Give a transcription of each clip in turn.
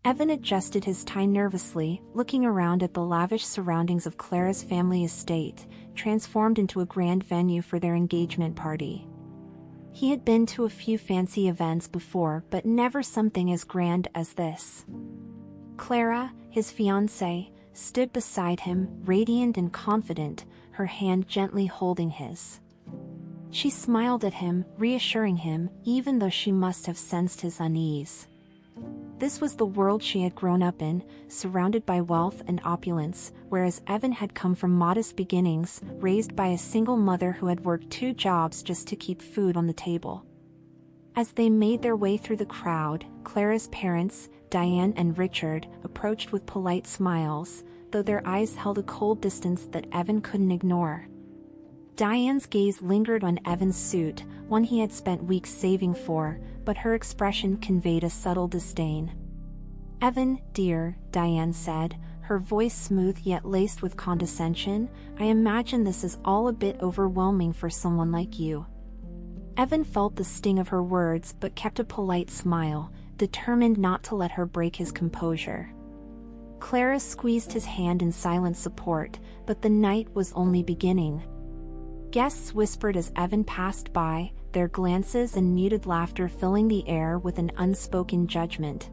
Evan adjusted his tie nervously, looking around at the lavish surroundings of Clara's family estate, transformed into a grand venue for their engagement party. He had been to a few fancy events before, but never something as grand as this. Clara, his fiancée, stood beside him, radiant and confident, her hand gently holding his. She smiled at him, reassuring him, even though she must have sensed his unease. This was the world she had grown up in, surrounded by wealth and opulence, whereas Evan had come from modest beginnings, raised by a single mother who had worked 2 jobs just to keep food on the table. As they made their way through the crowd, Clara's parents, Diane and Richard, approached with polite smiles, though their eyes held a cold distance that Evan couldn't ignore. Diane's gaze lingered on Evan's suit, one he had spent weeks saving for, but her expression conveyed a subtle disdain. "Evan, dear," Diane said, her voice smooth yet laced with condescension, "I imagine this is all a bit overwhelming for someone like you." Evan felt the sting of her words but kept a polite smile, determined not to let her break his composure. Clara squeezed his hand in silent support, but the night was only beginning. Guests whispered as Evan passed by, their glances and muted laughter filling the air with an unspoken judgment.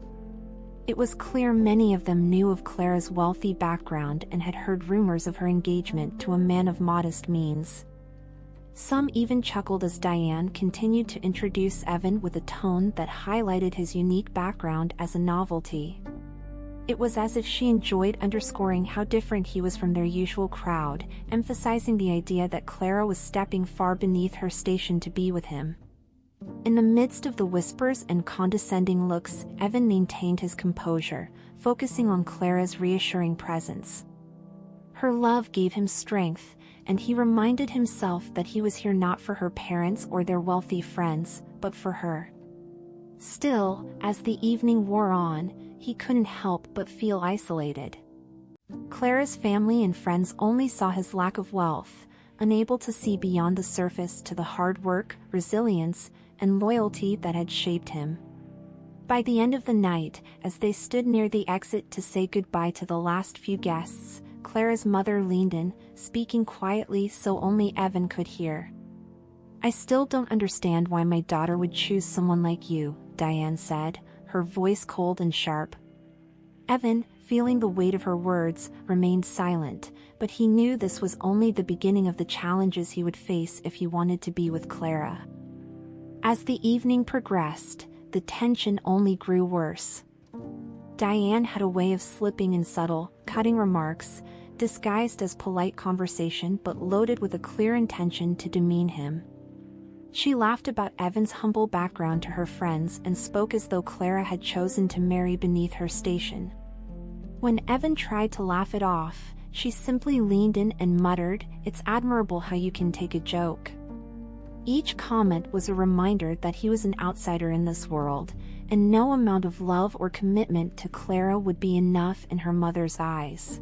It was clear many of them knew of Clara's wealthy background and had heard rumors of her engagement to a man of modest means. Some even chuckled as Diane continued to introduce Evan with a tone that highlighted his unique background as a novelty. It was as if she enjoyed underscoring how different he was from their usual crowd, emphasizing the idea that Clara was stepping far beneath her station to be with him. In the midst of the whispers and condescending looks, Evan maintained his composure, focusing on Clara's reassuring presence. Her love gave him strength, and he reminded himself that he was here not for her parents or their wealthy friends, but for her. Still, as the evening wore on, he couldn't help but feel isolated. Clara's family and friends only saw his lack of wealth, unable to see beyond the surface to the hard work, resilience, and loyalty that had shaped him. By the end of the night, as they stood near the exit to say goodbye to the last few guests, Clara's mother leaned in, speaking quietly so only Evan could hear. "I still don't understand why my daughter would choose someone like you," Diane said, her voice cold and sharp. Evan, feeling the weight of her words, remained silent, but he knew this was only the beginning of the challenges he would face if he wanted to be with Clara. As the evening progressed, the tension only grew worse. Diane had a way of slipping in subtle, cutting remarks, disguised as polite conversation but loaded with a clear intention to demean him. She laughed about Evan's humble background to her friends and spoke as though Clara had chosen to marry beneath her station. When Evan tried to laugh it off, she simply leaned in and muttered, "It's admirable how you can take a joke." Each comment was a reminder that he was an outsider in this world, and no amount of love or commitment to Clara would be enough in her mother's eyes.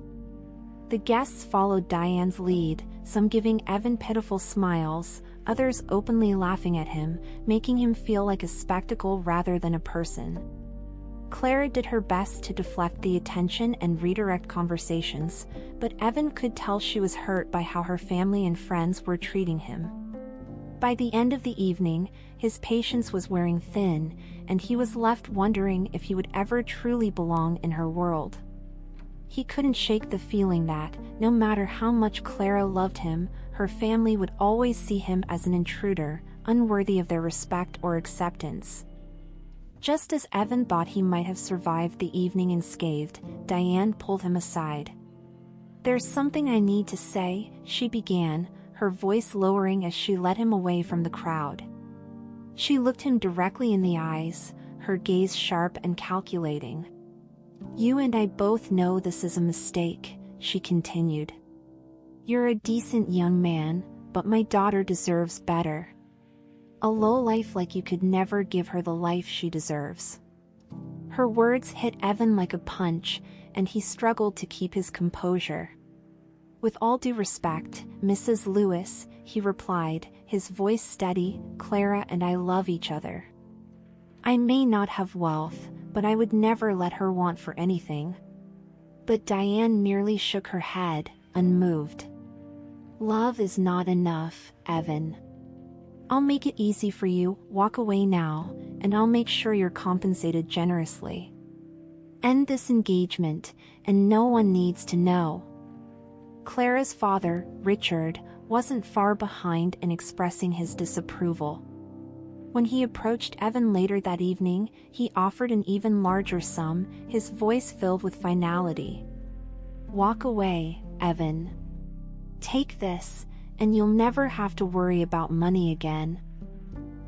The guests followed Diane's lead, some giving Evan pitiful smiles, others openly laughing at him, making him feel like a spectacle rather than a person. Clara did her best to deflect the attention and redirect conversations, but Evan could tell she was hurt by how her family and friends were treating him. By the end of the evening, his patience was wearing thin, and he was left wondering if he would ever truly belong in her world. He couldn't shake the feeling that, no matter how much Clara loved him, her family would always see him as an intruder, unworthy of their respect or acceptance. Just as Evan thought he might have survived the evening unscathed, Diane pulled him aside. "There's something I need to say," she began, her voice lowering as she led him away from the crowd. She looked him directly in the eyes, her gaze sharp and calculating. "You and I both know this is a mistake," she continued. "You're a decent young man, but my daughter deserves better. A lowlife like you could never give her the life she deserves." Her words hit Evan like a punch, and he struggled to keep his composure. "With all due respect, Mrs. Lewis," he replied, his voice steady, "Clara and I love each other. I may not have wealth, but I would never let her want for anything." But Diane merely shook her head, unmoved. "Love is not enough, Evan. I'll make it easy for you, walk away now, and I'll make sure you're compensated generously. End this engagement, and no one needs to know." Clara's father, Richard, wasn't far behind in expressing his disapproval. When he approached Evan later that evening, he offered an even larger sum, his voice filled with finality. "Walk away, Evan. Take this, and you'll never have to worry about money again."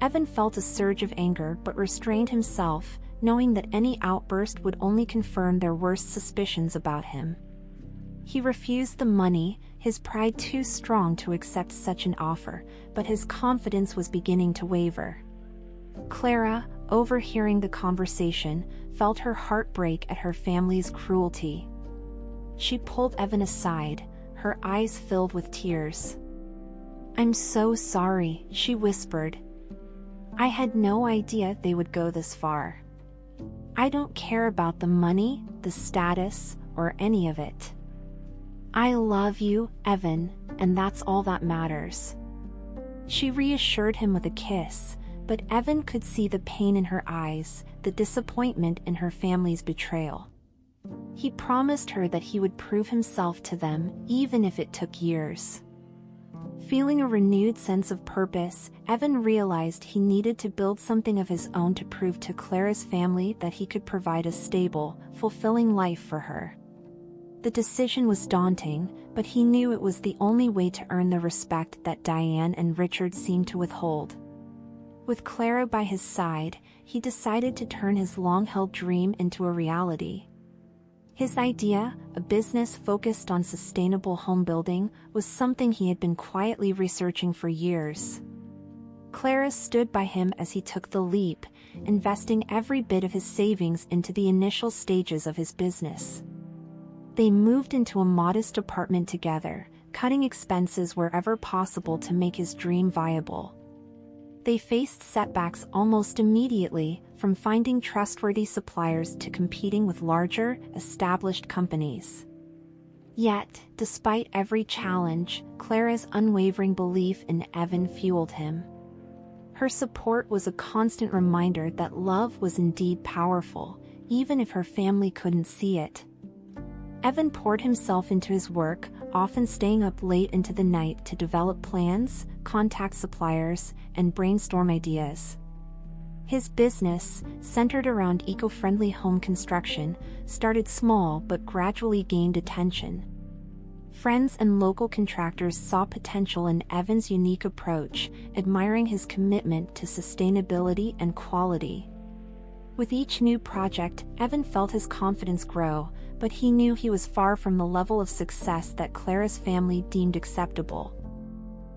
Evan felt a surge of anger but restrained himself, knowing that any outburst would only confirm their worst suspicions about him. He refused the money, his pride too strong to accept such an offer, but his confidence was beginning to waver. Clara, overhearing the conversation, felt her heart break at her family's cruelty. She pulled Evan aside, her eyes filled with tears. "I'm so sorry," she whispered. "I had no idea they would go this far. I don't care about the money, the status, or any of it. I love you, Evan, and that's all that matters." She reassured him with a kiss, but Evan could see the pain in her eyes, the disappointment in her family's betrayal. He promised her that he would prove himself to them, even if it took years. Feeling a renewed sense of purpose, Evan realized he needed to build something of his own to prove to Clara's family that he could provide a stable, fulfilling life for her. The decision was daunting, but he knew it was the only way to earn the respect that Diane and Richard seemed to withhold. With Clara by his side, he decided to turn his long-held dream into a reality. His idea, a business focused on sustainable home building, was something he had been quietly researching for years. Clara stood by him as he took the leap, investing every bit of his savings into the initial stages of his business. They moved into a modest apartment together, cutting expenses wherever possible to make his dream viable. They faced setbacks almost immediately, from finding trustworthy suppliers to competing with larger, established companies. Yet, despite every challenge, Clara's unwavering belief in Evan fueled him. Her support was a constant reminder that love was indeed powerful, even if her family couldn't see it. Evan poured himself into his work, often staying up late into the night to develop plans, contact suppliers, and brainstorm ideas. His business, centered around eco-friendly home construction, started small but gradually gained attention. Friends and local contractors saw potential in Evan's unique approach, admiring his commitment to sustainability and quality. With each new project, Evan felt his confidence grow, but he knew he was far from the level of success that Clara's family deemed acceptable.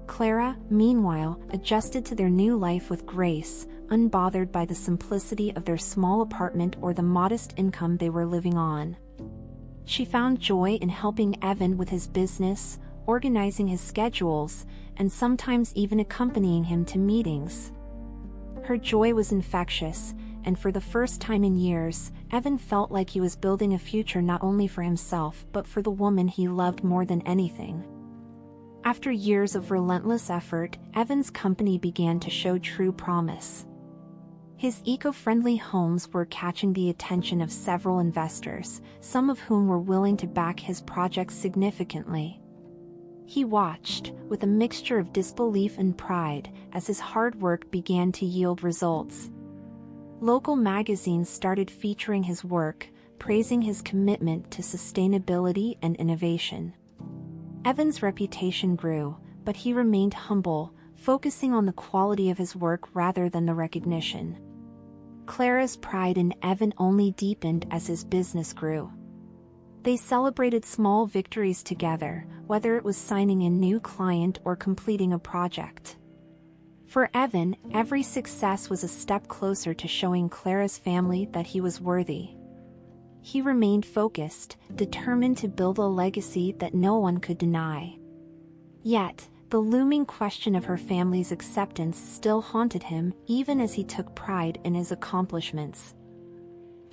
Clara, meanwhile, adjusted to their new life with grace, unbothered by the simplicity of their small apartment or the modest income they were living on. She found joy in helping Evan with his business, organizing his schedules, and sometimes even accompanying him to meetings. Her joy was infectious, and for the first time in years, Evan felt like he was building a future not only for himself but for the woman he loved more than anything. After years of relentless effort, Evan's company began to show true promise. His eco-friendly homes were catching the attention of several investors, some of whom were willing to back his projects significantly. He watched, with a mixture of disbelief and pride, as his hard work began to yield results. Local magazines started featuring his work, praising his commitment to sustainability and innovation. Evan's reputation grew, but he remained humble, focusing on the quality of his work rather than the recognition. Clara's pride in Evan only deepened as his business grew. They celebrated small victories together, whether it was signing a new client or completing a project. For Evan, every success was a step closer to showing Clara's family that he was worthy. He remained focused, determined to build a legacy that no one could deny. Yet, the looming question of her family's acceptance still haunted him, even as he took pride in his accomplishments.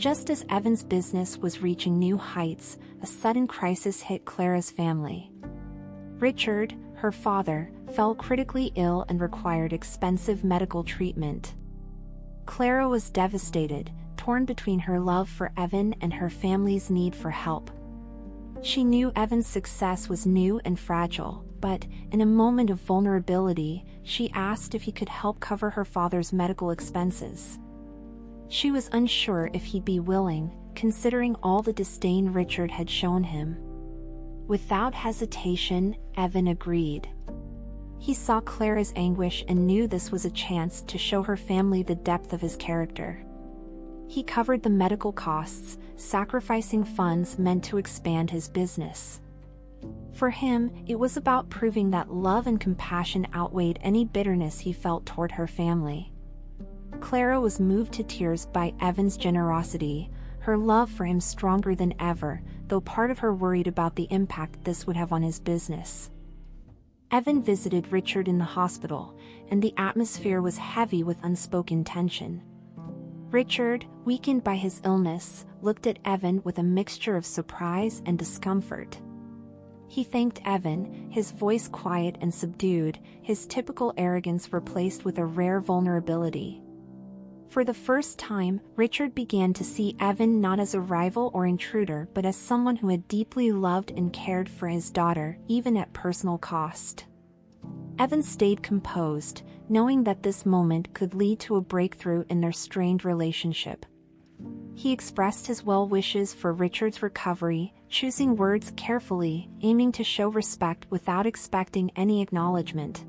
Just as Evan's business was reaching new heights, a sudden crisis hit Clara's family. Richard, her father, fell critically ill and required expensive medical treatment. Clara was devastated, torn between her love for Evan and her family's need for help. She knew Evan's success was new and fragile, but, in a moment of vulnerability, she asked if he could help cover her father's medical expenses. She was unsure if he'd be willing, considering all the disdain Richard had shown him. Without hesitation, Evan agreed. He saw Clara's anguish and knew this was a chance to show her family the depth of his character. He covered the medical costs, sacrificing funds meant to expand his business. For him, it was about proving that love and compassion outweighed any bitterness he felt toward her family. Clara was moved to tears by Evan's generosity, her love for him stronger than ever, though part of her worried about the impact this would have on his business. Evan visited Richard in the hospital, and the atmosphere was heavy with unspoken tension. Richard, weakened by his illness, looked at Evan with a mixture of surprise and discomfort. He thanked Evan, his voice quiet and subdued, his typical arrogance replaced with a rare vulnerability. For the first time, Richard began to see Evan not as a rival or intruder but as someone who had deeply loved and cared for his daughter, even at personal cost. Evan stayed composed, knowing that this moment could lead to a breakthrough in their strained relationship. He expressed his well wishes for Richard's recovery, choosing words carefully, aiming to show respect without expecting any acknowledgement.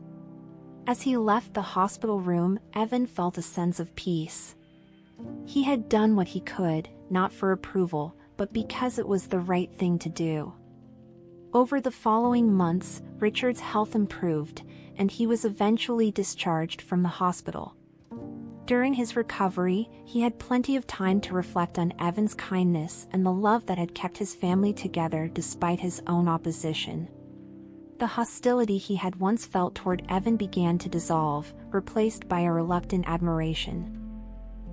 As he left the hospital room, Evan felt a sense of peace. He had done what he could, not for approval, but because it was the right thing to do. Over the following months, Richard's health improved, and he was eventually discharged from the hospital. During his recovery, he had plenty of time to reflect on Evan's kindness and the love that had kept his family together despite his own opposition. The hostility he had once felt toward Evan began to dissolve, replaced by a reluctant admiration.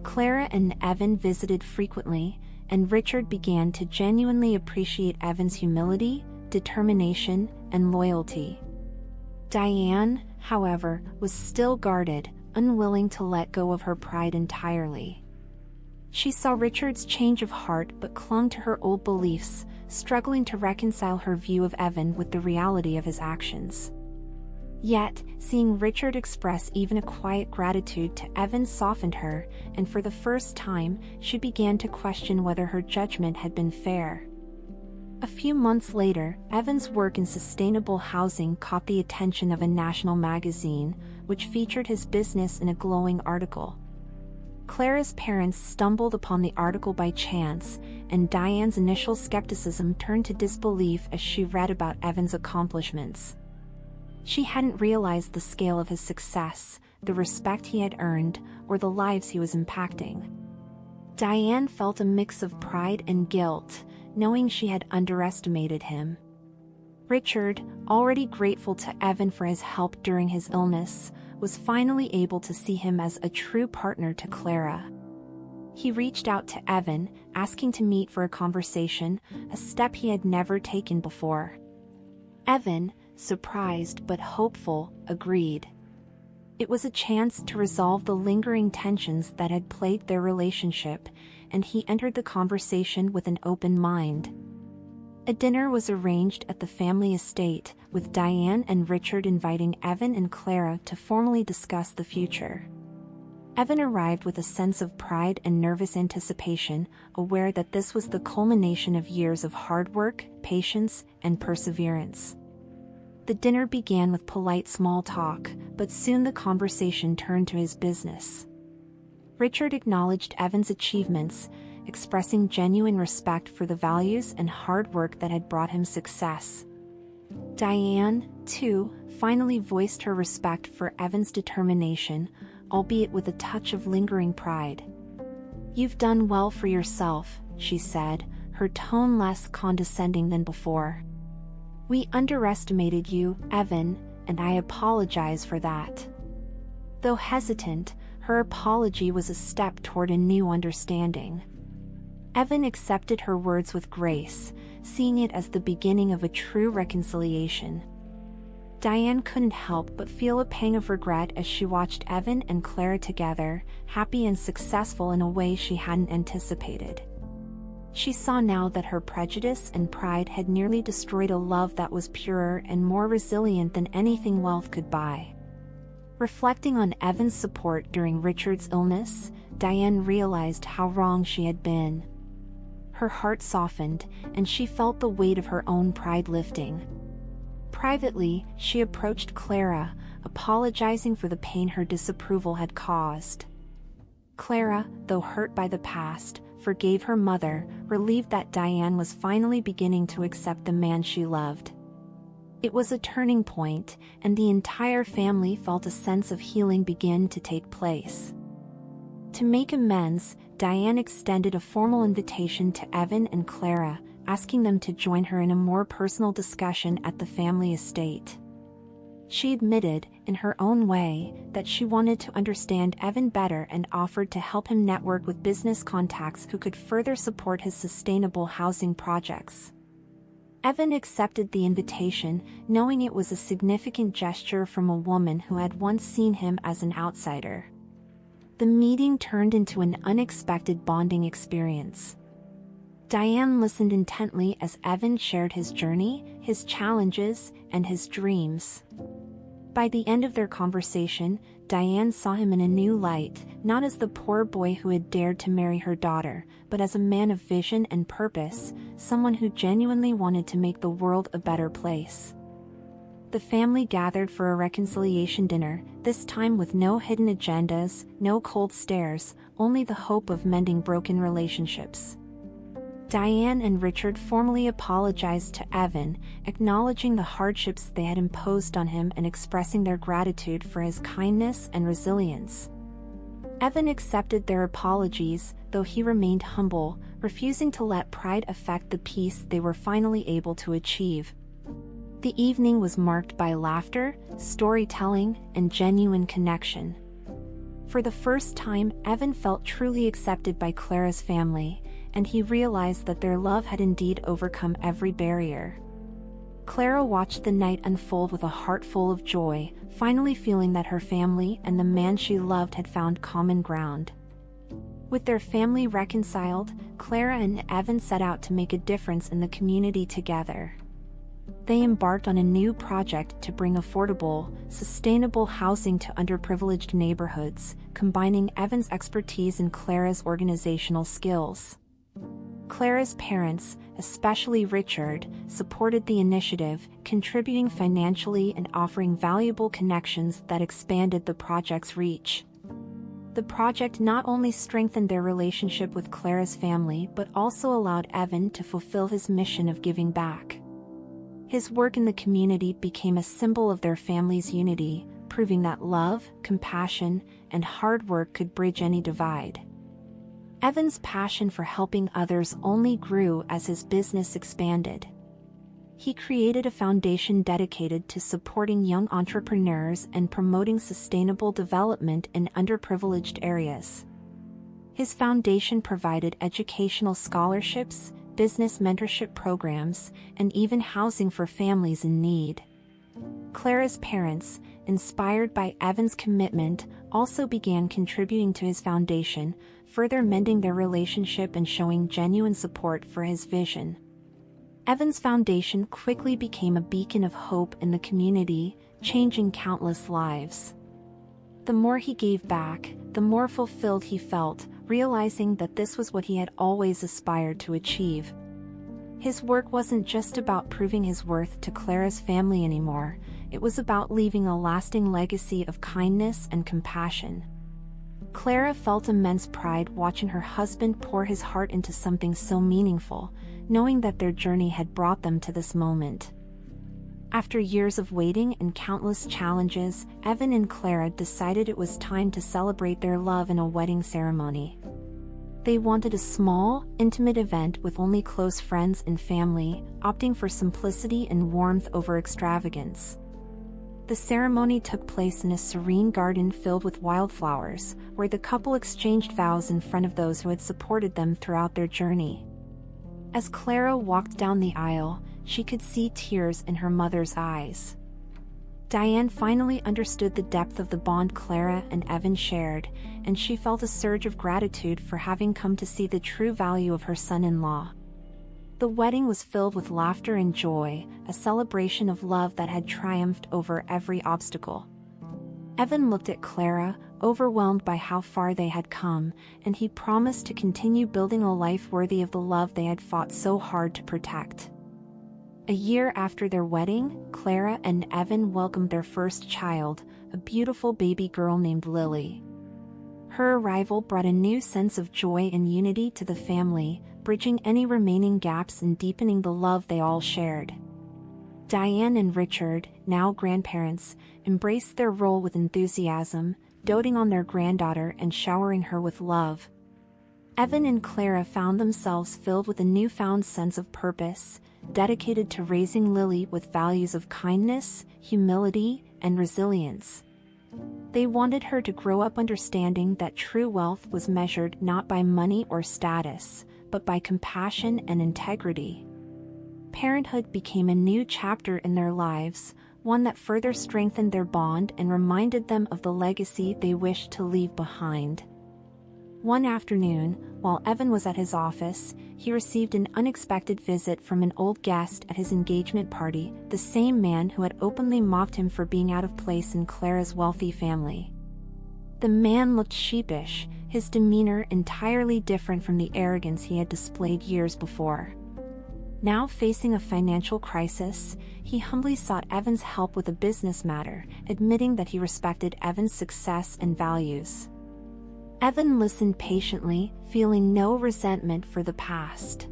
Clara and Evan visited frequently, and Richard began to genuinely appreciate Evan's humility, determination, and loyalty. Diane, however, was still guarded, unwilling to let go of her pride entirely. She saw Richard's change of heart but clung to her old beliefs, struggling to reconcile her view of Evan with the reality of his actions. Yet, seeing Richard express even a quiet gratitude to Evan softened her, and for the first time, she began to question whether her judgment had been fair. A few months later, Evan's work in sustainable housing caught the attention of a national magazine, which featured his business in a glowing article. Clara's parents stumbled upon the article by chance, and Diane's initial skepticism turned to disbelief as she read about Evan's accomplishments. She hadn't realized the scale of his success, the respect he had earned, or the lives he was impacting. Diane felt a mix of pride and guilt, knowing she had underestimated him. Richard, already grateful to Evan for his help during his illness, was finally able to see him as a true partner to Clara. He reached out to Evan, asking to meet for a conversation, a step he had never taken before. Evan, surprised but hopeful, agreed. It was a chance to resolve the lingering tensions that had plagued their relationship, and he entered the conversation with an open mind. A dinner was arranged at the family estate, with Diane and Richard inviting Evan and Clara to formally discuss the future. Evan arrived with a sense of pride and nervous anticipation, aware that this was the culmination of years of hard work, patience, and perseverance. The dinner began with polite small talk, but soon the conversation turned to his business. Richard acknowledged Evan's achievements, expressing genuine respect for the values and hard work that had brought him success. Diane, too, finally voiced her respect for Evan's determination, albeit with a touch of lingering pride. "You've done well for yourself," she said, her tone less condescending than before. "We underestimated you, Evan, and I apologize for that." Though hesitant, her apology was a step toward a new understanding. Evan accepted her words with grace, seeing it as the beginning of a true reconciliation. Diane couldn't help but feel a pang of regret as she watched Evan and Clara together, happy and successful in a way she hadn't anticipated. She saw now that her prejudice and pride had nearly destroyed a love that was purer and more resilient than anything wealth could buy. Reflecting on Evan's support during Richard's illness, Diane realized how wrong she had been. Her heart softened, and she felt the weight of her own pride lifting. Privately, she approached Clara, apologizing for the pain her disapproval had caused. Clara, though hurt by the past, forgave her mother, relieved that Diane was finally beginning to accept the man she loved. It was a turning point, and the entire family felt a sense of healing begin to take place. To make amends, Diane extended a formal invitation to Evan and Clara, asking them to join her in a more personal discussion at the family estate. She admitted, in her own way, that she wanted to understand Evan better and offered to help him network with business contacts who could further support his sustainable housing projects. Evan accepted the invitation, knowing it was a significant gesture from a woman who had once seen him as an outsider. The meeting turned into an unexpected bonding experience. Diane listened intently as Evan shared his journey, his challenges, and his dreams. By the end of their conversation, Diane saw him in a new light, not as the poor boy who had dared to marry her daughter, but as a man of vision and purpose, someone who genuinely wanted to make the world a better place. The family gathered for a reconciliation dinner, this time with no hidden agendas, no cold stares, only the hope of mending broken relationships. Diane and Richard formally apologized to Evan, acknowledging the hardships they had imposed on him and expressing their gratitude for his kindness and resilience. Evan accepted their apologies, though he remained humble, refusing to let pride affect the peace they were finally able to achieve. The evening was marked by laughter, storytelling, and genuine connection. For the first time, Evan felt truly accepted by Clara's family, and he realized that their love had indeed overcome every barrier. Clara watched the night unfold with a heart full of joy, finally feeling that her family and the man she loved had found common ground. With their family reconciled, Clara and Evan set out to make a difference in the community together. They embarked on a new project to bring affordable, sustainable housing to underprivileged neighborhoods, combining Evan's expertise and Clara's organizational skills. Clara's parents, especially Richard, supported the initiative, contributing financially and offering valuable connections that expanded the project's reach. The project not only strengthened their relationship with Clara's family but also allowed Evan to fulfill his mission of giving back. His work in the community became a symbol of their family's unity, proving that love, compassion, and hard work could bridge any divide. Evan's passion for helping others only grew as his business expanded. He created a foundation dedicated to supporting young entrepreneurs and promoting sustainable development in underprivileged areas. His foundation provided educational scholarships, business mentorship programs, and even housing for families in need. Clara's parents, inspired by Evan's commitment, also began contributing to his foundation, further mending their relationship and showing genuine support for his vision. Evan's foundation quickly became a beacon of hope in the community, changing countless lives. The more he gave back, the more fulfilled he felt, realizing that this was what he had always aspired to achieve. His work wasn't just about proving his worth to Clara's family anymore, it was about leaving a lasting legacy of kindness and compassion. Clara felt immense pride watching her husband pour his heart into something so meaningful, knowing that their journey had brought them to this moment. After years of waiting and countless challenges, Evan and Clara decided it was time to celebrate their love in a wedding ceremony. They wanted a small, intimate event with only close friends and family, opting for simplicity and warmth over extravagance. The ceremony took place in a serene garden filled with wildflowers, where the couple exchanged vows in front of those who had supported them throughout their journey. As Clara walked down the aisle, she could see tears in her mother's eyes. Diane finally understood the depth of the bond Clara and Evan shared, and she felt a surge of gratitude for having come to see the true value of her son-in-law. The wedding was filled with laughter and joy, a celebration of love that had triumphed over every obstacle. Evan looked at Clara, overwhelmed by how far they had come, and he promised to continue building a life worthy of the love they had fought so hard to protect. A year after their wedding, Clara and Evan welcomed their first child, a beautiful baby girl named Lily. Her arrival brought a new sense of joy and unity to the family, bridging any remaining gaps and deepening the love they all shared. Diane and Richard, now grandparents, embraced their role with enthusiasm, doting on their granddaughter and showering her with love. Evan and Clara found themselves filled with a newfound sense of purpose, dedicated to raising Lily with values of kindness, humility, and resilience. They wanted her to grow up understanding that true wealth was measured not by money or status, but by compassion and integrity. Parenthood became a new chapter in their lives, one that further strengthened their bond and reminded them of the legacy they wished to leave behind. One afternoon, while Evan was at his office, he received an unexpected visit from an old guest at his engagement party, the same man who had openly mocked him for being out of place in Clara's wealthy family. The man looked sheepish, his demeanor entirely different from the arrogance he had displayed years before. Now facing a financial crisis, he humbly sought Evan's help with a business matter, admitting that he respected Evan's success and values. Evan listened patiently, feeling no resentment for the past.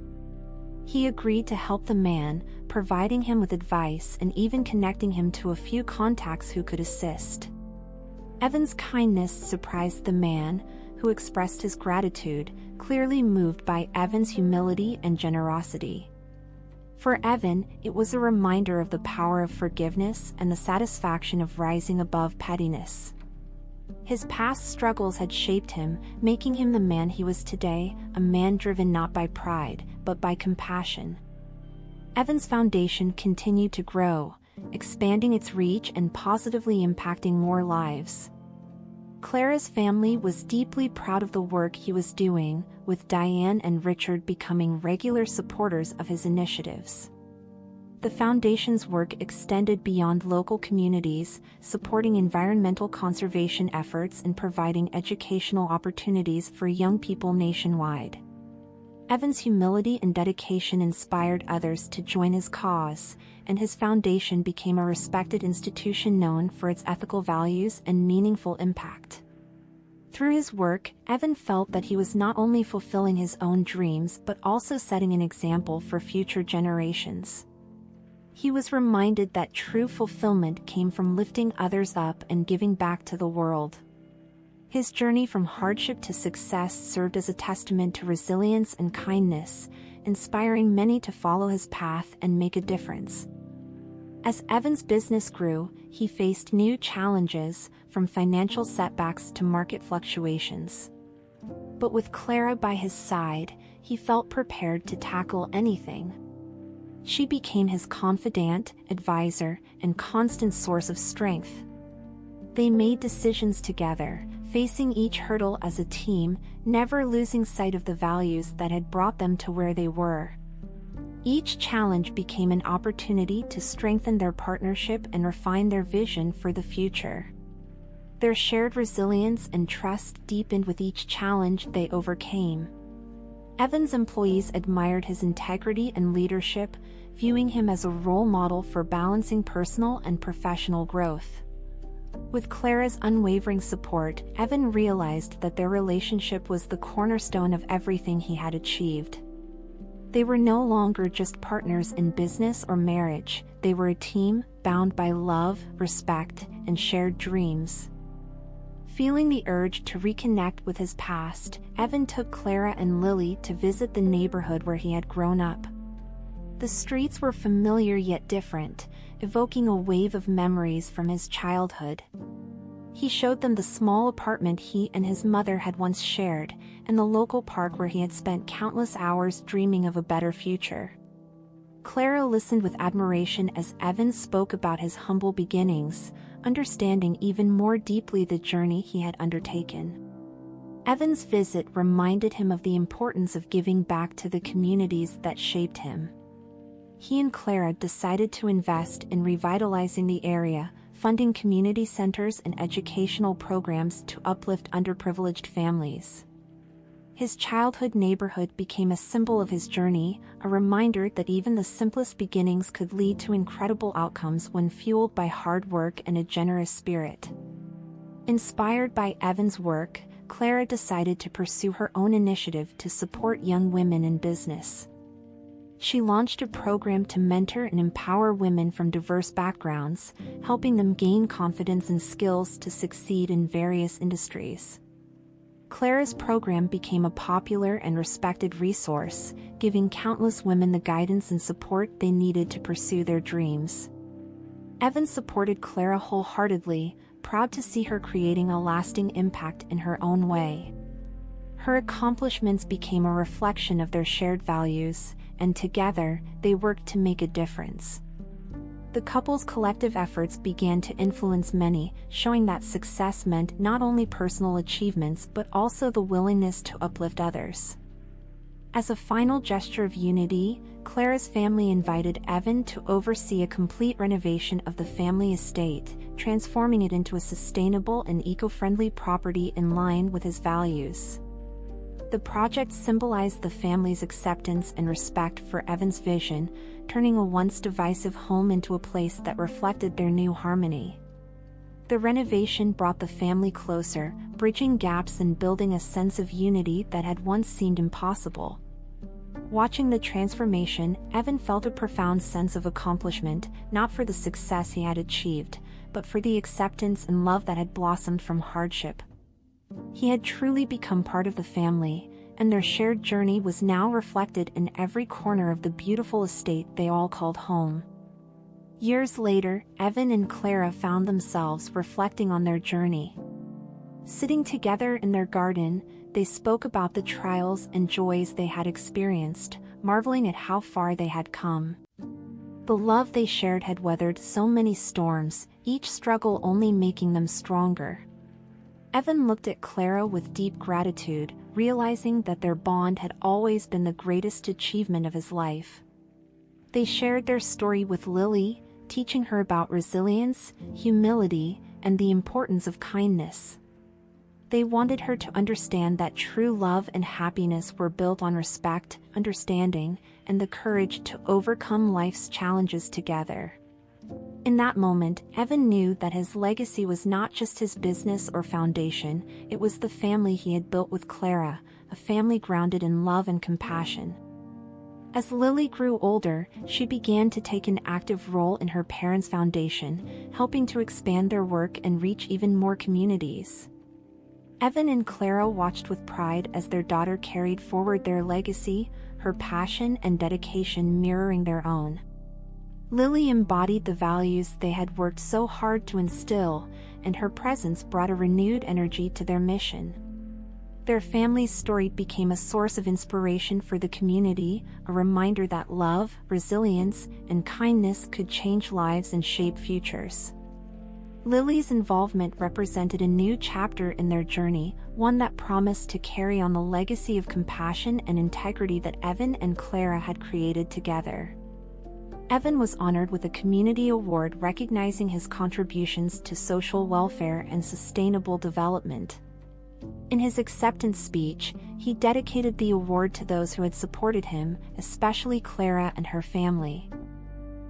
He agreed to help the man, providing him with advice and even connecting him to a few contacts who could assist. Evan's kindness surprised the man, who expressed his gratitude, clearly moved by Evan's humility and generosity. For Evan, it was a reminder of the power of forgiveness and the satisfaction of rising above pettiness. His past struggles had shaped him, making him the man he was today, a man driven not by pride, but by compassion. Evan's foundation continued to grow, expanding its reach and positively impacting more lives. Clara's family was deeply proud of the work he was doing, with Diane and Richard becoming regular supporters of his initiatives. The foundation's work extended beyond local communities, supporting environmental conservation efforts and providing educational opportunities for young people nationwide. Evan's humility and dedication inspired others to join his cause, and his foundation became a respected institution known for its ethical values and meaningful impact. Through his work, Evan felt that he was not only fulfilling his own dreams but also setting an example for future generations. He was reminded that true fulfillment came from lifting others up and giving back to the world. His journey from hardship to success served as a testament to resilience and kindness, inspiring many to follow his path and make a difference. As Evan's business grew, he faced new challenges, from financial setbacks to market fluctuations. But with Clara by his side, he felt prepared to tackle anything. She became his confidant, advisor, and constant source of strength. They made decisions together, facing each hurdle as a team, never losing sight of the values that had brought them to where they were. Each challenge became an opportunity to strengthen their partnership and refine their vision for the future. Their shared resilience and trust deepened with each challenge they overcame. Evan's employees admired his integrity and leadership, viewing him as a role model for balancing personal and professional growth. With Clara's unwavering support, Evan realized that their relationship was the cornerstone of everything he had achieved. They were no longer just partners in business or marriage, they were a team bound by love, respect, and shared dreams. Feeling the urge to reconnect with his past, Evan took Clara and Lily to visit the neighborhood where he had grown up. The streets were familiar yet different, evoking a wave of memories from his childhood. He showed them the small apartment he and his mother had once shared, and the local park where he had spent countless hours dreaming of a better future. Clara listened with admiration as Evan spoke about his humble beginnings, understanding even more deeply the journey he had undertaken. Evan's visit reminded him of the importance of giving back to the communities that shaped him. He and Clara decided to invest in revitalizing the area, funding community centers and educational programs to uplift underprivileged families. His childhood neighborhood became a symbol of his journey, a reminder that even the simplest beginnings could lead to incredible outcomes when fueled by hard work and a generous spirit. Inspired by Evan's work, Clara decided to pursue her own initiative to support young women in business. She launched a program to mentor and empower women from diverse backgrounds, helping them gain confidence and skills to succeed in various industries. Clara's program became a popular and respected resource, giving countless women the guidance and support they needed to pursue their dreams. Evan supported Clara wholeheartedly, proud to see her creating a lasting impact in her own way. Her accomplishments became a reflection of their shared values, and together, they worked to make a difference. The couple's collective efforts began to influence many, showing that success meant not only personal achievements but also the willingness to uplift others. As a final gesture of unity, Clara's family invited Evan to oversee a complete renovation of the family estate, transforming it into a sustainable and eco-friendly property in line with his values. The project symbolized the family's acceptance and respect for Evan's vision, turning a once divisive home into a place that reflected their new harmony. The renovation brought the family closer, bridging gaps and building a sense of unity that had once seemed impossible. Watching the transformation, Evan felt a profound sense of accomplishment, not for the success he had achieved, but for the acceptance and love that had blossomed from hardship. He had truly become part of the family, and their shared journey was now reflected in every corner of the beautiful estate they all called home. Years later, Evan and Clara found themselves reflecting on their journey. Sitting together in their garden, they spoke about the trials and joys they had experienced, marveling at how far they had come. The love they shared had weathered so many storms, each struggle only making them stronger. Evan looked at Clara with deep gratitude, realizing that their bond had always been the greatest achievement of his life. They shared their story with Lily, teaching her about resilience, humility, and the importance of kindness. They wanted her to understand that true love and happiness were built on respect, understanding, and the courage to overcome life's challenges together. In that moment, Evan knew that his legacy was not just his business or foundation, it was the family he had built with Clara, a family grounded in love and compassion. As Lily grew older, she began to take an active role in her parents' foundation, helping to expand their work and reach even more communities. Evan and Clara watched with pride as their daughter carried forward their legacy, her passion and dedication mirroring their own. Lily embodied the values they had worked so hard to instill, and her presence brought a renewed energy to their mission. Their family's story became a source of inspiration for the community, a reminder that love, resilience, and kindness could change lives and shape futures. Lily's involvement represented a new chapter in their journey, one that promised to carry on the legacy of compassion and integrity that Evan and Clara had created together. Evan was honored with a community award recognizing his contributions to social welfare and sustainable development. In his acceptance speech, he dedicated the award to those who had supported him, especially Clara and her family.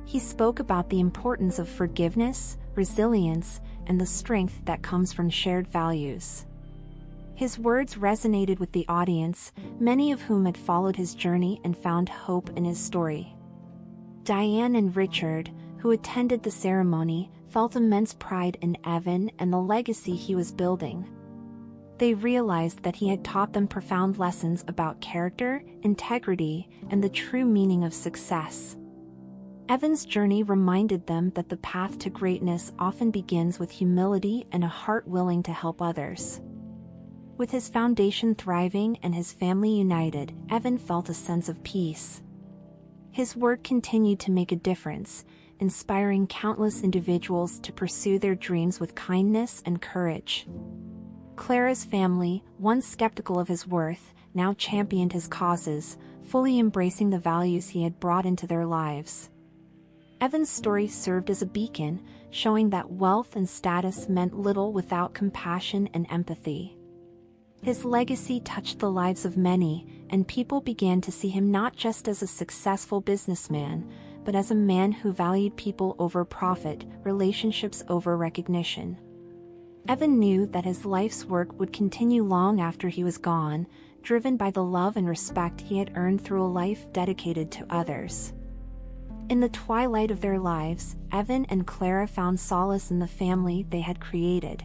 He spoke about the importance of forgiveness, resilience, and the strength that comes from shared values. His words resonated with the audience, many of whom had followed his journey and found hope in his story. Diane and Richard, who attended the ceremony, felt immense pride in Evan and the legacy he was building. They realized that he had taught them profound lessons about character, integrity, and the true meaning of success. Evan's journey reminded them that the path to greatness often begins with humility and a heart willing to help others. With his foundation thriving and his family united, Evan felt a sense of peace. His work continued to make a difference, inspiring countless individuals to pursue their dreams with kindness and courage. Clara's family, once skeptical of his worth, now championed his causes, fully embracing the values he had brought into their lives. Evan's story served as a beacon, showing that wealth and status meant little without compassion and empathy. His legacy touched the lives of many, and people began to see him not just as a successful businessman, but as a man who valued people over profit, relationships over recognition. Evan knew that his life's work would continue long after he was gone, driven by the love and respect he had earned through a life dedicated to others. In the twilight of their lives, Evan and Clara found solace in the family they had created.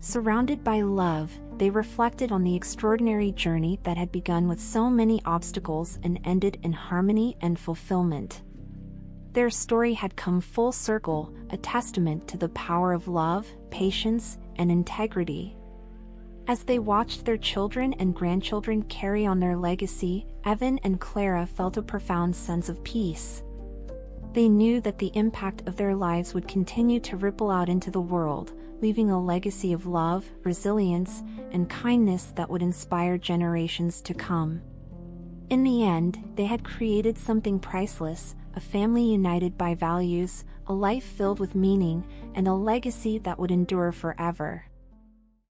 Surrounded by love, they reflected on the extraordinary journey that had begun with so many obstacles and ended in harmony and fulfillment. Their story had come full circle, a testament to the power of love, patience, and integrity. As they watched their children and grandchildren carry on their legacy, Evan and Clara felt a profound sense of peace. They knew that the impact of their lives would continue to ripple out into the world, leaving a legacy of love, resilience, and kindness that would inspire generations to come. In the end, they had created something priceless, a family united by values, a life filled with meaning, and a legacy that would endure forever.